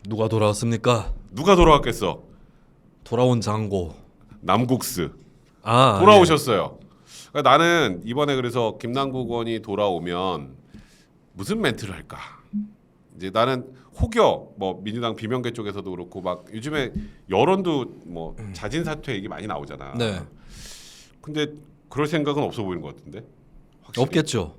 누가 돌아왔습니까? 누가 돌아왔겠어? 돌아온 장고. 남국스 아, 돌아오셨어요. 그러니까 나는 이번에 그래서 김남국 의원이 돌아오면 무슨 멘트를 할까? 이제 나는 혹여 뭐 민주당 비명계 쪽에서도 그렇고 막 요즘에 여론도 뭐 자진 사퇴 얘기 많이 나오잖아. 네. 근데 그럴 생각은 없어 보이는 것 같은데. 확실히. 없겠죠.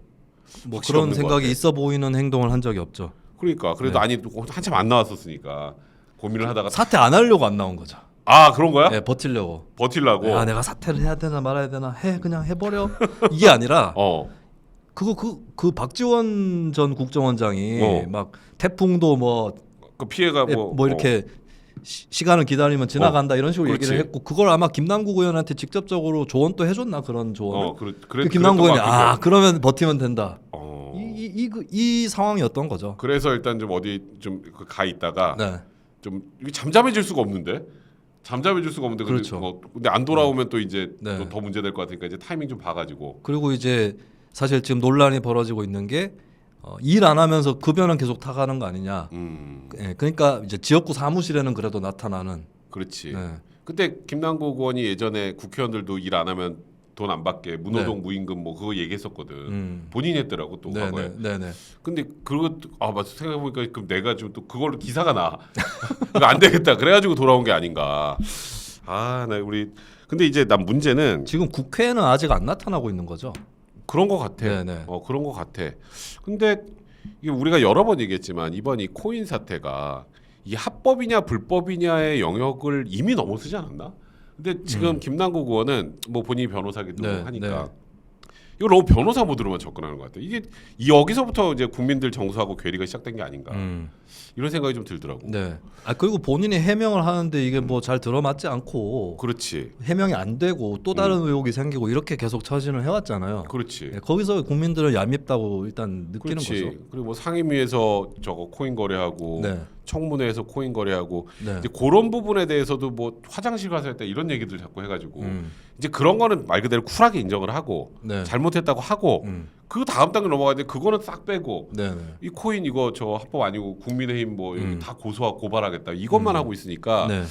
뭐 확실히 그런 없는 것 생각이 같아. 있어 보이는 행동을 한 적이 없죠. 그러니까 그래도 네. 아니 한참 안 나왔었으니까 고민을 하다가 사퇴 안 하려고 안 나온 거죠. 아 그런 거야? 네, 버틸려고. 버틸라고. 아, 내가 사퇴를 해야 되나 말아야 되나 해 그냥 해버려. 이게 아니라 어. 그 박지원 전 국정원장이 어. 막 태풍도 뭐 그 피해가 뭐 이렇게 시간을 기다리면 지나간다 이런 식으로 그렇지. 얘기를 했고 그걸 아마 김남국 의원한테 직접적으로 조언도 해줬나 그런 조언을. 그 그랬던 김남국 의원이 것 같은데. 그러면 버티면 된다. 어. 이 상황이었던 거죠. 그래서 일단 좀 어디 좀 가 있다가 네. 좀 이게 잠잠해질 수가 없는데. 잠잠해질 수가 없는데 그렇죠. 근데 안 돌아오면 또 이제 네. 또 더 문제될 것 같으니까 이제 타이밍 좀 봐가지고. 그리고 이제 사실 지금 논란이 벌어지고 있는 게 일 안 하면서 급여는 계속 타가는 거 아니냐. 예, 그러니까 이제 지역구 사무실에는 그래도 나타나는. 그렇지. 네. 그때 김남국 의원이 예전에 국회의원들도 일 안 하면 돈 안 받게 무노동 무임금 뭐 그거 얘기했었거든. 본인이 했더라고 또 과거에. 네네. 근데 그거 맞아 생각해보니까 그럼 내가 좀 또 그걸로 기사가 나. 이거 안 되겠다. 그래가지고 돌아온 게 아닌가. 나 우리 근데 이제 난 문제는 지금 국회에는 아직 안 나타나고 있는 거죠. 그런 것 같아. 네네. 그런 것 같아. 근데 이게 우리가 여러 번 얘기했지만 이번 이 코인 사태가 이 합법이냐 불법이냐의 영역을 이미 넘어서지 않았나? 근데 지금 김남국 의원은 뭐 본인이 변호사기도 네, 하니까 이걸 너무 변호사 모드로만 접근하는 것 같아. 이게 여기서부터 이제 국민들 정서하고 괴리가 시작된 게 아닌가 이런 생각이 좀 들더라고. 네. 그리고 본인이 해명을 하는데 이게 뭐 잘 들어맞지 않고 그렇지, 해명이 안 되고 또 다른 의혹이 생기고 이렇게 계속 처신을 해왔잖아요. 그렇지. 네, 거기서 국민들은 얄밉다고 일단 느끼는 그렇지. 거죠. 그리고 뭐 상임위에서 저거 코인 거래하고 네. 청문회에서 코인 거래하고 네. 이제 그런 부분에 대해서도 뭐 화장실 가서 했다 이런 얘기들 자꾸 해가지고 이제 그런 거는 말 그대로 쿨하게 인정을 하고 네. 잘못했다고 하고 그 다음 단계 넘어가야 돼. 그거는 싹 빼고 네네. 이 코인 이거 저 합법 아니고 국민의힘 뭐 여기 다 고소하고 고발하겠다 이것만 하고 있으니까 네.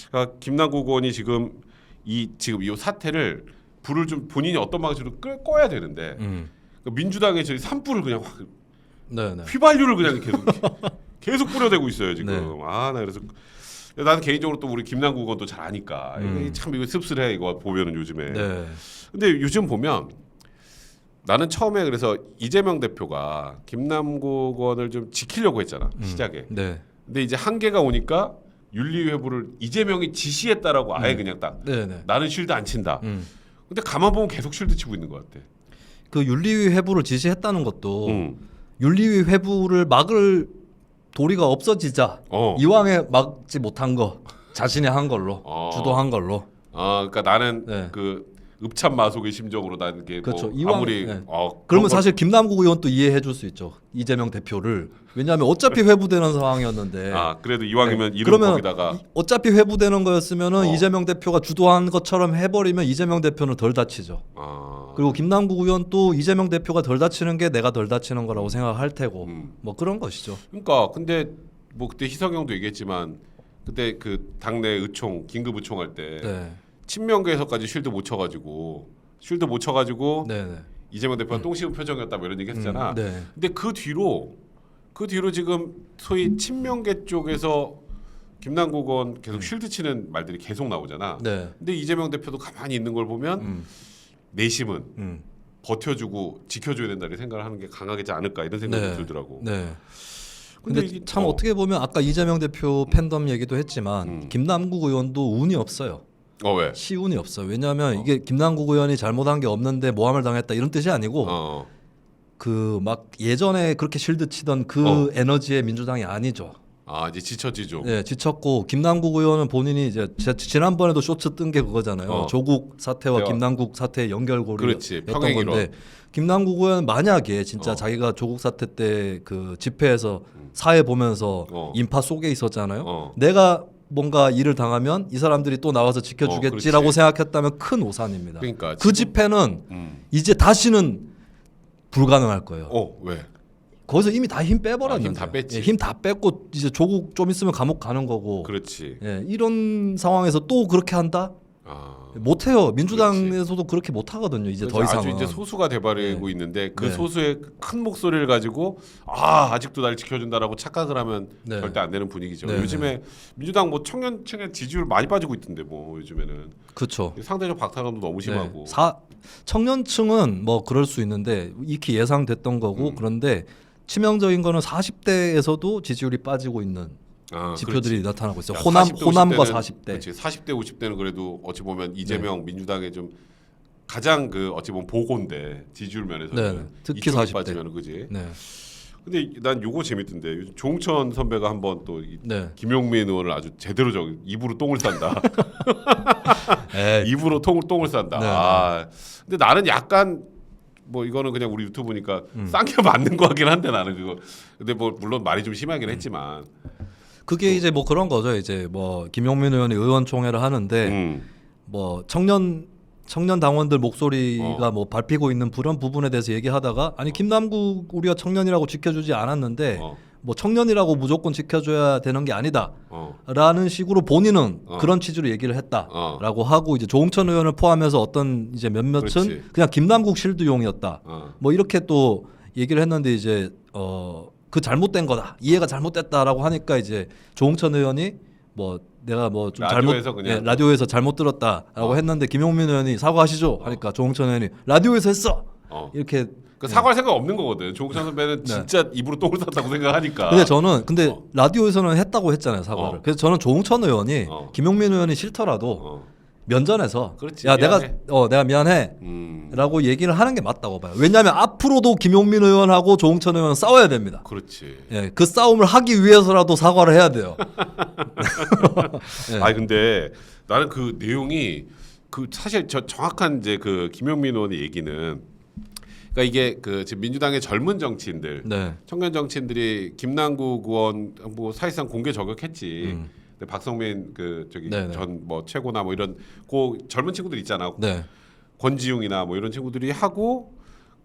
그러니까 김남국 의원이 지금 이 사태를 불을 좀 본인이 어떤 방식으로 꺼야 되는데 그러니까 민주당의 저희 산불을 그냥 확 네네. 휘발유를 그냥 계속 뿌려대고 있어요 지금. 네. 나 그래서 나는 개인적으로 또 우리 김남국 의원도 잘 아니까 이게 참 이거 씁쓸해 이거 보면은 요즘에. 네. 근데 요즘 보면 나는 처음에 그래서 이재명 대표가 김남국 의원을 좀 지키려고 했잖아 시작에. 네. 근데 이제 한계가 오니까 윤리회부를 이재명이 지시했다라고 아예 그냥 딱 네네. 나는 쉴드 안 친다. 근데 가만 보면 계속 쉴드 치고 있는 것 같아. 그 윤리위 회부를 지시했다는 것도 윤리위 회부를 막을 도리가 없어지자 이왕에 막지 못한 거 자신이 한 걸로 주도한 걸로. 그러니까 나는 네. 그 읍참마속의 심정으로 나는 게 그렇죠. 뭐 이왕- 아무리 네. 그런 그러면 걸- 사실 김남국 의원도 이해해 줄 수 있죠. 이재명 대표를. 왜냐하면 어차피 회부되는 상황이었는데. 그래도 이왕이면 네. 이름 그러면 거기다가 어차피 회부되는 거였으면은 이재명 대표가 주도한 것처럼 해버리면 이재명 대표는 덜 다치죠. 그리고 김남국 의원도 이재명 대표가 덜 다치는 게 내가 덜 다치는 거라고 생각할 테고 뭐 그런 것이죠. 그러니까 근데 뭐 그때 희석형도 얘기했지만 그때 그 당내 의총 긴급 의총할 때 네. 친명계에서까지 쉴드 못 쳐가지고 네네. 이재명 대표가 똥 씹은 표정이었다 뭐 이런 얘기했잖아. 네. 근데 그 뒤로 지금 소위 친명계 쪽에서 김남국 의원 계속 쉴드 치는 말들이 계속 나오잖아. 네. 근데 이재명 대표도 가만히 있는 걸 보면 내심은 버텨주고 지켜줘야 된다 이 생각을 하는 게 강하겠지 않을까 이런 생각이 들더라고. 네. 근데 이게- 참 어떻게 보면 아까 이재명 대표 팬덤 얘기도 했지만 김남국 의원도 운이 없어요. 왜? 시운이 없어요. 왜냐하면 이게 김남국 의원이 잘못한 게 없는데 모함을 당했다 이런 뜻이 아니고 그 막 예전에 그렇게 실드 치던 그 에너지의 민주당이 아니죠. 이제 지쳐지죠. 네, 지쳤고 김남국 의원은 본인이 이제 지난번에도 쇼츠 뜬 게 그거잖아요. 조국 사태와 대화. 김남국 사태의 그렇지, 연결고리였던 평행이론. 건데 김남국 의원 만약에 진짜 자기가 조국 사태 때 그 집회에서 사회 보면서 인파 속에 있었잖아요. 내가 뭔가 일을 당하면 이 사람들이 또 나와서 지켜주겠지라고 그렇지. 생각했다면 큰 오산입니다. 그러니까 그 지금- 집회는 이제 다시는 불가능할 거예요. 왜? 거기서 이미 다 힘 빼버렸는데. 힘 다 뺐지. 힘 다 뺐고 이제 조국 좀 있으면 감옥 가는 거고. 그렇지. 예, 이런 상황에서 또 그렇게 한다? 못해요. 민주당에서도 그렇게 못하거든요. 이제 더 이상은. 아주 이제 소수가 돼버리고 있는데 그 네. 소수의 큰 목소리를 가지고 아직도 날 지켜준다라고 착각을 하면 네. 절대 안 되는 분위기죠. 네. 요즘에 민주당 뭐 청년층의 지지율 많이 빠지고 있던데 뭐 요즘에는 그렇죠. 상대적 박탈감도 너무 심하고. 청년층은 뭐 그럴 수 있는데 익히 예상됐던 거고 그런데 치명적인 거는 40대에서도 지지율이 빠지고 있는 지표들이 나타나고 있어요. 호남과 40대. 그렇지. 40대 50대는 그래도 어찌 보면 이재명 민주당의 좀 가장 그 어찌 보면 보고인데 지지율 면에서는 특히 이쪽에 40대. 빠지면 그지. 네. 근데 난 요거 재밌던데 요즘 조홍천 선배가 한번 또 김용민 의원을 아주 제대로 입으로 똥을 싼다. 입으로 똥을 싼다. 네. 근데 나는 약간 뭐 이거는 그냥 우리 유튜브니까 싼 게 맞는 거 같긴 한데 나는 그거. 근데 뭐 물론 말이 좀 심하긴 했지만. 그게 이제 뭐 그런 거죠. 이제 뭐 김용민 의원이 의원총회를 하는데 뭐 청년 당원들 목소리가 뭐 밟히고 있는 그런 부분에 대해서 얘기하다가 아니 김남국 우리가 청년이라고 지켜주지 않았는데 뭐 청년이라고 무조건 지켜줘야 되는 게 아니다라는 식으로 본인은 그런 취지로 얘기를 했다라고 하고 이제 조홍천 의원을 포함해서 어떤 이제 몇몇은 그렇지. 그냥 김남국 실드용이었다. 뭐 이렇게 또 얘기를 했는데 이제 그 잘못된 거다. 이해가 잘못됐다라고 하니까 이제 조홍천 의원이 뭐 내가 뭐 좀 라디오에서 잘못 들었다라고 했는데 김용민 의원이 사과하시죠 하니까 조홍천 의원이 라디오에서 했어. 이렇게 사과할 생각 없는 거거든. 조홍천 선배는 진짜 입으로 똥을 쌌다고 생각하니까. 근데 저는 라디오에서는 했다고 했잖아요 사과를. 그래서 저는 조홍천 의원이 김용민 의원이 싫더라도 면전에서 그렇지, 야 미안해. 내가 미안해라고 얘기를 하는 게 맞다고 봐요. 왜냐하면 앞으로도 김용민 의원하고 조홍천 의원은 싸워야 됩니다. 그렇지. 예, 그 싸움을 하기 위해서라도 사과를 해야 돼요. 아니 근데 나는 그 내용이 그 사실 저 정확한 이제 그 김용민 의원의 얘기는 그러니까 이게 그 지금 민주당의 젊은 정치인들, 청년 정치인들이 김남국 의원 뭐 사실상 공개 저격했지. 근데 박성민 그 저기 전 뭐 최고나 뭐 이런 그 젊은 친구들 있잖아. 권지웅이나 뭐 이런 친구들이 하고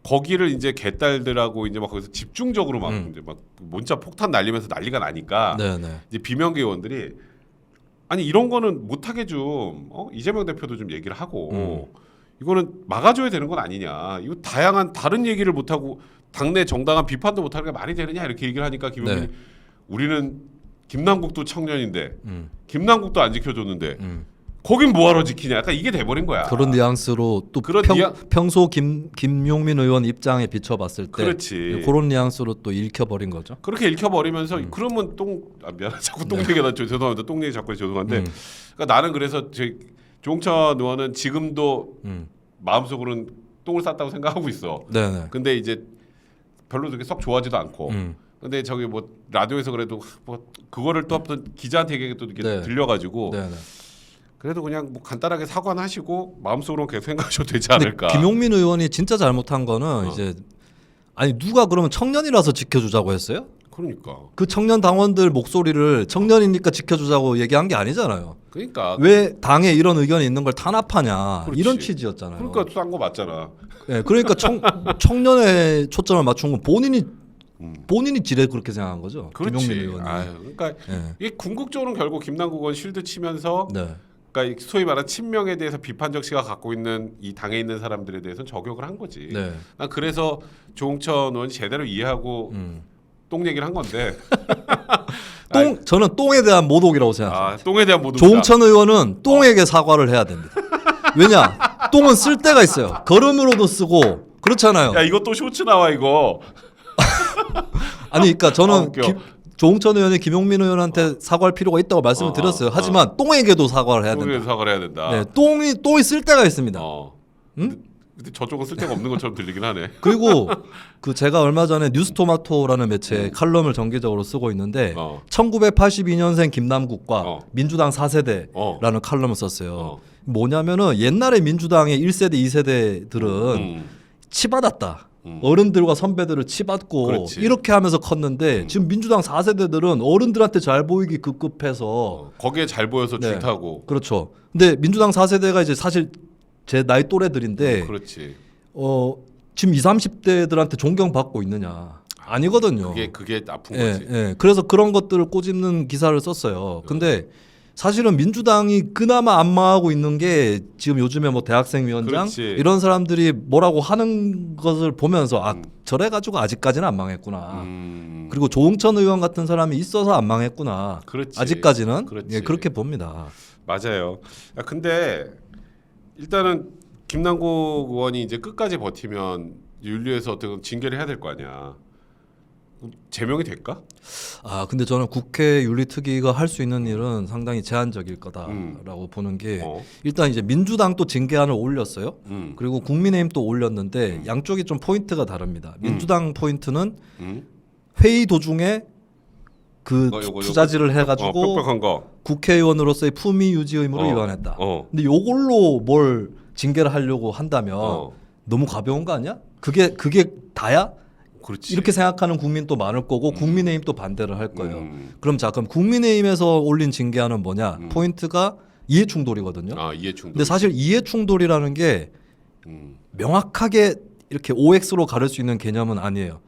거기를 이제 개딸들하고 이제 막 거기서 집중적으로 막 이제 막 문자 폭탄 날리면서 난리가 나니까 이제 비명계 의원들이 아니 이런 거는 못하게 좀 이재명 대표도 좀 얘기를 하고 이거는 막아줘야 되는 건 아니냐. 이거 다양한 다른 얘기를 못하고 당내 정당한 비판도 못하는 게 말이 되느냐 이렇게 얘기를 하니까 김용민이 우리는 김남국도 청년인데 김남국도 안 지켜줬는데 거긴 뭐하러 지키냐. 약간 이게 돼버린 거야. 그런 뉘앙스로 또 평소 김용민 의원 입장에 비춰봤을 때 그렇지. 그런 뉘앙스로 또 읽혀버린 거죠. 그렇게 읽혀버리면서 그러면 미안 자꾸 똥 얘기가 죄송합니다. 똥 얘기 자꾸 죄송한데 그러니까 나는 그래서 조홍천 의원은 지금도 마음속으로는 똥을 쌌다고 생각하고 있어. 근데 이제 별로 그렇게 썩 좋아하지도 않고. 근데 저기 뭐 라디오에서 그래도 뭐 그거를 또 어떤 기자한테 얘기 또 이렇게 들려가지고 그래도 그냥 뭐 간단하게 사과는 하시고 마음속으로 계속 생각하셔도 되지 않을까. 김용민 의원이 진짜 잘못한 거는 이제 아니 누가 그러면 청년이라서 지켜주자고 했어요? 그러니까 그 청년 당원들 목소리를 청년이니까 지켜주자고 얘기한 게 아니잖아요. 그러니까 왜 당에 이런 의견이 있는 걸 탄압하냐. 그렇지. 이런 취지였잖아요. 그러니까 싼 거 맞잖아. 네, 그러니까 청년에 초점을 맞춘 건 본인이 지레 그렇게 생각한 거죠. 그렇지. 김용민 의원이. 그러니까 이게 궁극적으로는 결국 김남국 의원 실드 치면서 그러니까 소위 말하는 친명에 대해서 비판적 시각 갖고 있는 이 당에 있는 사람들에 대해서는 저격을 한 거지. 난 그래서 조홍천 의원이 제대로 이해하고 똥 얘기를 한 건데. 저는 똥에 대한 모독이라고 생각해요. 똥에 대한 모독. 조홍천 의원은 똥에게 사과를 해야 됩니다. 왜냐? 똥은 쓸 데가 있어요. 걸음으로도 쓰고 그렇잖아요. 야 이거 또 쇼츠 나와 이거. 아니 그러니까 저는 조홍천 의원이 김용민 의원한테 사과할 필요가 있다고 말씀을 드렸어요. 하지만 똥에게도 사과를 해야 된다. 똥에게도 사과를 해야 된다. 네, 똥이 쓸 데가 있습니다. 근데 저쪽은 쓸 데가 없는 것처럼 들리긴 하네. 그리고 그 제가 얼마 전에 뉴스토마토라는 매체에 칼럼을 정기적으로 쓰고 있는데 1982년생 김남국과 민주당 4세대라는 칼럼을 썼어요. 뭐냐면은 옛날에 민주당의 1세대, 2세대들은 치받았다. 어른들과 선배들을 치받고 그렇지. 이렇게 하면서 컸는데 지금 민주당 4세대들은 어른들한테 잘 보이기 급급해서 거기에 잘 보여서 줄타고. 그렇죠. 근데 민주당 4세대가 이제 사실 제 나이 또래들인데 그렇지. 지금 20, 30대들한테 존경받고 있느냐? 아니거든요. 그게 나쁜 예, 거지. 예. 그래서 그런 것들을 꼬집는 기사를 썼어요. 근데 사실은 민주당이 그나마 안 망하고 있는 게 지금 요즘에 뭐 대학생 위원장 그렇지. 이런 사람들이 뭐라고 하는 것을 보면서 저래 가지고 아직까지는 안 망했구나. 그리고 조응천 의원 같은 사람이 있어서 안 망했구나. 그렇지. 아직까지는 그렇지. 예, 그렇게 봅니다. 맞아요. 야, 근데 일단은 김남국 의원이 이제 끝까지 버티면 윤리에서 어떻게 징계를 해야 될 거 아니야. 제명이 될까? 근데 저는 국회 윤리특위가 할 수 있는 일은 상당히 제한적일 거다라고 보는 게 일단 이제 민주당도 징계안을 올렸어요. 그리고 국민의힘 또 올렸는데 양쪽이 좀 포인트가 다릅니다. 민주당 포인트는 회의 도중에 그 투자질을 해가지고 뻑뻑한 거. 국회의원으로서의 품위 유지 의무를 위반했다. 근데 요걸로 뭘 징계를 하려고 한다면 너무 가벼운 거 아니야? 그게 다야? 그렇지. 이렇게 생각하는 국민도 많을 거고 국민의힘도 반대를 할 거예요. 그럼 국민의힘에서 올린 징계안은 뭐냐? 포인트가 이해 충돌이거든요. 이해 충돌. 근데 사실 이해 충돌이라는 게 명확하게 이렇게 OX로 가릴 수 있는 개념은 아니에요.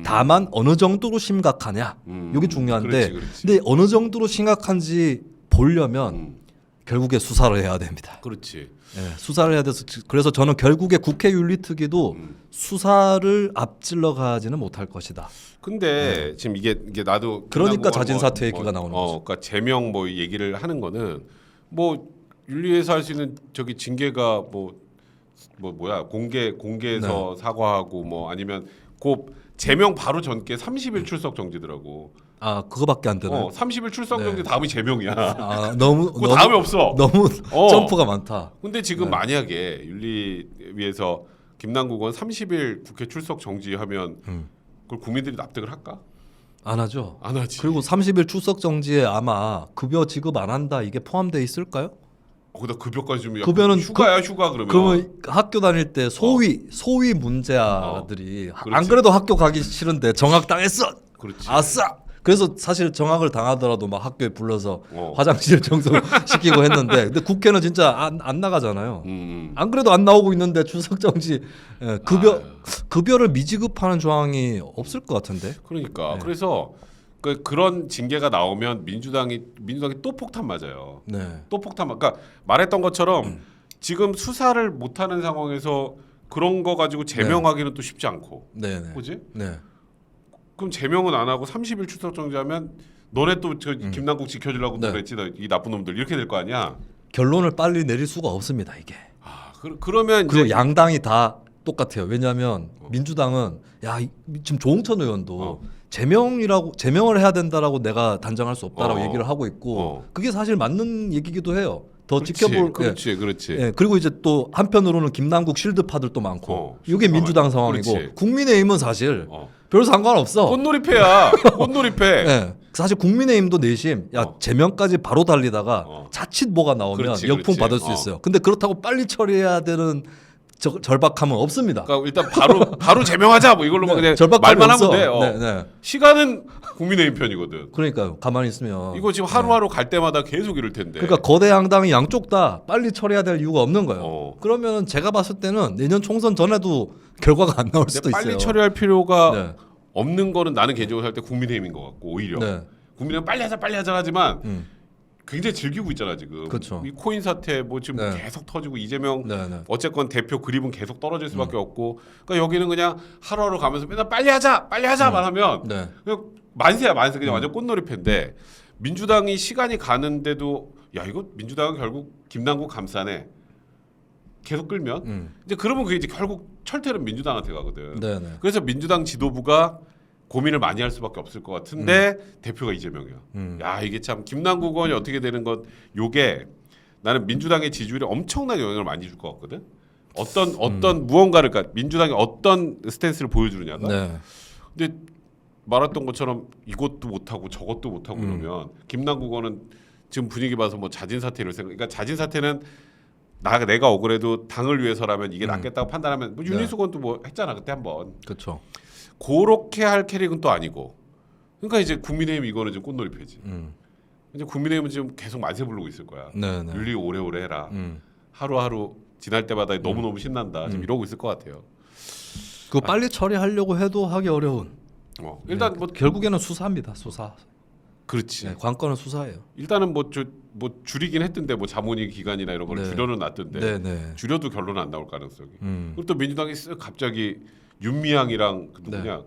다만 어느 정도로 심각하냐? 이게 중요한데 그렇지. 근데 어느 정도로 심각한지 보려면 결국에 수사를 해야 됩니다. 그렇지. 네, 수사를 해야 돼서 그래서 저는 결국에 국회 윤리특위도 수사를 앞질러 가지는 못할 것이다. 근데 지금 이게 나도 그러니까 자진 사퇴 얘기가 나오는 거죠. 그러니까 제명 뭐 얘기를 하는 거는 뭐 윤리에서 할 수 있는 저기 징계가 뭐야 공개해서 사과하고 뭐 아니면 제명 바로 전께 30일 출석 정지더라고. 그거밖에 안 되나요? 30일 출석 정지 다음이 제명이야. 너무 다음이 없어. 너무 점프가 많다. 근데 지금 만약에 윤리위에서 김남국 의원 30일 국회 출석 정지하면 그걸 국민들이 납득을 할까? 안 하죠. 안 하지. 그리고 30일 출석 정지에 아마 급여 지급 안 한다 이게 포함돼 있을까요? 거기다 급여까지 주면 급여는 휴가야 휴가 그러면. 그러면 학교 다닐 때 소위 문제아들이 안 그래도 학교 가기 싫은데 정학 당했어. 그렇지. 아싸. 그래서 사실 정학을 당하더라도 막 학교에 불러서 화장실 청소시키고 했는데 근데 국회는 진짜 안 나가잖아요. 안 그래도 안 나오고 있는데 출석 정지 급여를 미지급하는 조항이 없을 것 같은데. 그러니까 그래서 그런 징계가 나오면 민주당이 또 폭탄 맞아요. 네. 또 폭탄 그러니까 말했던 것처럼 지금 수사를 못하는 상황에서 그런 거 가지고 제명하기는 또 쉽지 않고. 네네. 그지? 네. 그럼 제명은 안 하고 30일 출석 정지하면 너네 또 김남국 지켜주려고 그랬지 이 나쁜 놈들 이렇게 될 거 아니야. 결론을 빨리 내릴 수가 없습니다 이게. 그러면 그리고 이제 양당이 다 똑같아요. 왜냐하면 민주당은 지금 조응천 의원도 제명을 해야 된다라고 내가 단정할 수 없다라고 얘기를 하고 있고 그게 사실 맞는 얘기기도 해요. 더 지켜볼. 그렇지. 예, 그리고 이제 또 한편으로는 김남국 실드파들도 많고 이게 민주당 상황이고 그렇지. 국민의힘은 사실 별 상관없어. 꽃놀이패야. 꽃놀이패. 예, 사실 국민의힘도 내심 제명까지 바로 달리다가 자칫 뭐가 나오면 그렇지, 역풍 그렇지. 받을 수 있어요. 근데 그렇다고 빨리 처리해야 되는 절박함은 없습니다. 그러니까 일단 바로 제명하자 뭐 이걸로 그냥 절박함이 말만 없어. 하면 돼. 네. 시간은 국민의힘 편이거든. 그러니까요. 가만히 있으면 이거 지금 하루하루 갈 때마다 계속 이럴 텐데. 그러니까 거대 양당이 양쪽 다 빨리 처리해야 될 이유가 없는 거예요. 그러면 제가 봤을 때는 내년 총선 전에도 결과가 안 나올 수도 있어요. 빨리 처리할 필요가 없는 거는 나는 개인적으로 할 때 국민의힘인 것 같고 오히려 국민의힘 빨리 하자 하지만 굉장히 즐기고 있잖아 지금. 그쵸. 이 코인 사태 뭐 지금 계속 터지고 이재명 어쨌건 대표 그립은 계속 떨어질 수밖에 없고. 그러니까 여기는 그냥 하루하루 가면서 맨날 빨리 하자만 하면 그냥 만세야 만세 그냥 완전 꽃놀이패인데 민주당이 시간이 가는데도 야 이거 민주당은 결국 김남국 감싸네. 계속 끌면 이제 그러면 그게 이제 결국 철퇴는 민주당한테 가거든. 그래서 민주당 지도부가 고민을 많이 할 수밖에 없을 것 같은데 대표가 이재명이야. 야 이게 참 김남국 의원이 어떻게 되는 것 요게 나는 민주당의 지지율에 엄청나게 영향을 많이 줄 것 같거든. 어떤 무언가를 그러니까 민주당이 어떤 스탠스를 보여주느냐가. 근데 말했던 것처럼 이것도 못하고 저것도 못하고 그러면 김남국 의원은 지금 분위기 봐서 뭐 자진 사퇴를 그러니까 자진 사퇴는 내가 억울해도 당을 위해서라면 이게 낫겠다고 판단하면 뭐 윤희숙 의원도 뭐 했잖아 그때 한번. 그렇죠. 그렇게 할 캐릭은 또 아니고. 그러니까 이제 국민의힘 이거는 좀 꽃놀이패지. 이제 국민의힘은 지금 계속 만세 부르고 있을 거야. 윤리 오래오래 해라. 하루하루 지날 때마다 너무너무 신난다. 지금 이러고 있을 것 같아요. 그거 빨리 처리하려고 해도 하기 어려운. 일단 네, 뭐 결국에는 수사입니다. 수사. 그렇지. 네, 관건은 수사예요. 일단은 뭐 줄이긴 했던데 뭐 자문위 기간이나 이런 걸 네. 줄여는 놨던데 네, 네. 줄여도 결론 안 나올 가능성이. 그리고 또 민주당이 쓱 갑자기 윤미향이랑 그 누구냐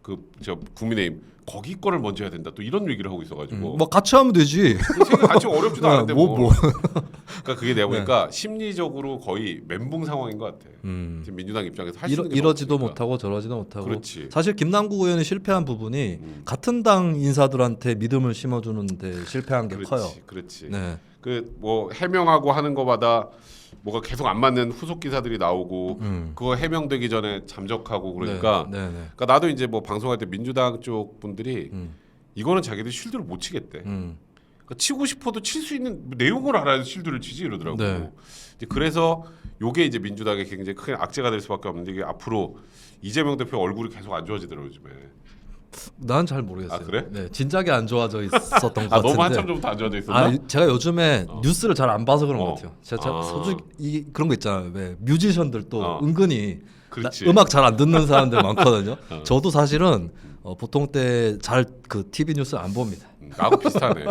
그 저 국민의힘 거기 거를 먼저 해야 된다 또 이런 얘기를 하고 있어가지고 뭐 같이 하면 되지. 생각 같이 어렵지도 않은데 뭐. 그러니까 그게 내가 보니까 심리적으로 거의 멘붕 상황인 것 같아. 지금 민주당 입장에서 할 수 있는 게 이러지도 없으니까. 못하고 저러지도 못하고. 그렇지. 사실 김남국 의원이 실패한 부분이 같은 당 인사들한테 믿음을 심어주는데 실패한 게 커요. 그렇지. 네. 그 뭐 해명하고 하는 거마다 뭐가 계속 안 맞는 후속 기사들이 나오고 그거 해명되기 전에 잠적하고 그러니까. 네, 네, 네. 그러니까 나도 이제 뭐 방송할 때 민주당 쪽 분들이 이거는 자기들 실드를 못 치겠대. 그러니까 치고 싶어도 칠 수 있는 내용을 알아야 실드를 치지 이러더라고. 네. 이제 그래서 요게 이제 민주당의 굉장히 큰 악재가 될 수밖에 없는데 이게 앞으로 이재명 대표 얼굴이 계속 안 좋아지더라고요 요즘에. 난 잘 모르겠어요. 아, 그래? 네, 진작에 안 좋아져 있었던 것 같은데. 너무 한참 전부터 안 좋아져 있었나? 제가 요즘에 뉴스를 잘 안 봐서 그런 것 같아요. 제가 아. 솔직히 그런 거 있잖아요. 왜 뮤지션들도 은근히 그렇지. 음악 잘 안 듣는 사람들 많거든요. 저도 사실은 보통 때 잘 그 TV 뉴스 안 봅니다. 나하고 비슷하네.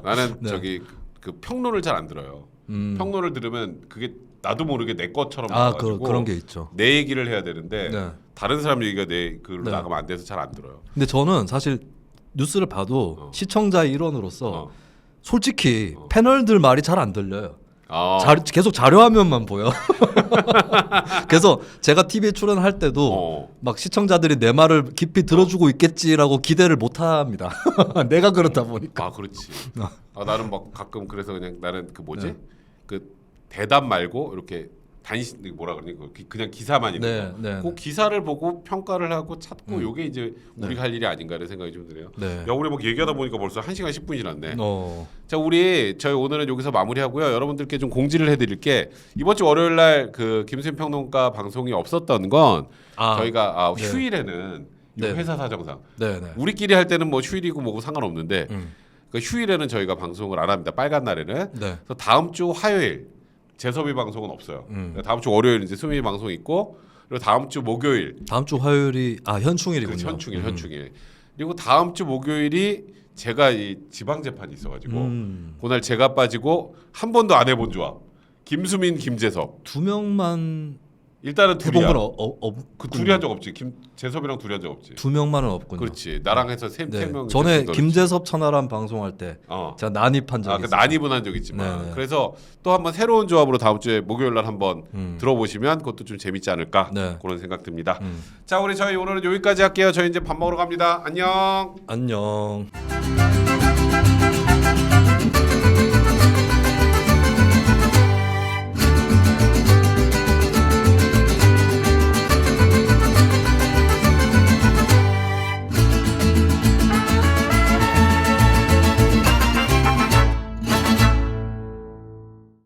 나는 네. 저기 그 평론을 잘 안 들어요. 평론을 들으면 그게 나도 모르게 내 것처럼 아, 나와가지고 그런 게 있죠. 내 얘기를 해야 되는데 네. 다른 사람 얘기가 내 글로 네. 나가면 안 돼서 잘 안 들어요. 근데 저는 사실 뉴스를 봐도 시청자의 일원으로서 솔직히 패널들 말이 잘 안 들려요. 계속 자료 화면만 보여. 그래서 제가 TV에 출연할 때도 막 시청자들이 내 말을 깊이 들어주고 있겠지라고 기대를 못 합니다. 내가 그렇다 보니까. 아 그렇지. 나는 막 가끔 그래서 그냥 나는 그 뭐지? 그 대답 말고 이렇게 단신 뭐라 그러니 그냥 기사만 있는 거. 그 기사를 보고 평가를 하고 찾고 요게 이제 우리가 할 일이 아닌가라는 생각이 좀 드네요. 야 우리 뭐 얘기하다 보니까 벌써 1시간 10분 지났네. 자 저희 오늘은 여기서 마무리하고요. 여러분들께 좀 공지를 해드릴게. 이번 주 월요일 날 그 김수현 평론가 방송이 없었던 건 저희가 휴일에는 이 회사 사정상 우리끼리 할 때는 뭐 휴일이고 뭐고 상관없는데 그 휴일에는 저희가 방송을 안 합니다. 빨간 날에는. 그래서 다음 주 화요일 재섭이 방송은 없어요. 다음 주 월요일 이제 수미 방송 있고 그리고 다음 주 목요일. 다음 주 화요일이 현충일이군요. 그렇죠, 현충일. 그리고 다음 주 목요일이 제가 이 지방 재판이 있어가지고 그날 제가 빠지고 한 번도 안 해본 조합. 김수민, 김재섭. 두 명만 일단은 둘이야. 그 둘이 한 적 없지. 재섭이랑 둘이 한 적 없지. 두 명만은 없군요. 그렇지. 나랑 해서 세 명. 전에 김재섭 천하람 방송할 때 제가 난입한 적이 있어요. 난입은 한 적 있지만 그래서 또 한번 새로운 조합으로 다음 주에 목요일 날 한번 들어보시면 그것도 좀 재밌지 않을까 그런 생각 듭니다. 자 저희 오늘은 여기까지 할게요. 저희 이제 밥 먹으러 갑니다. 안녕. 안녕.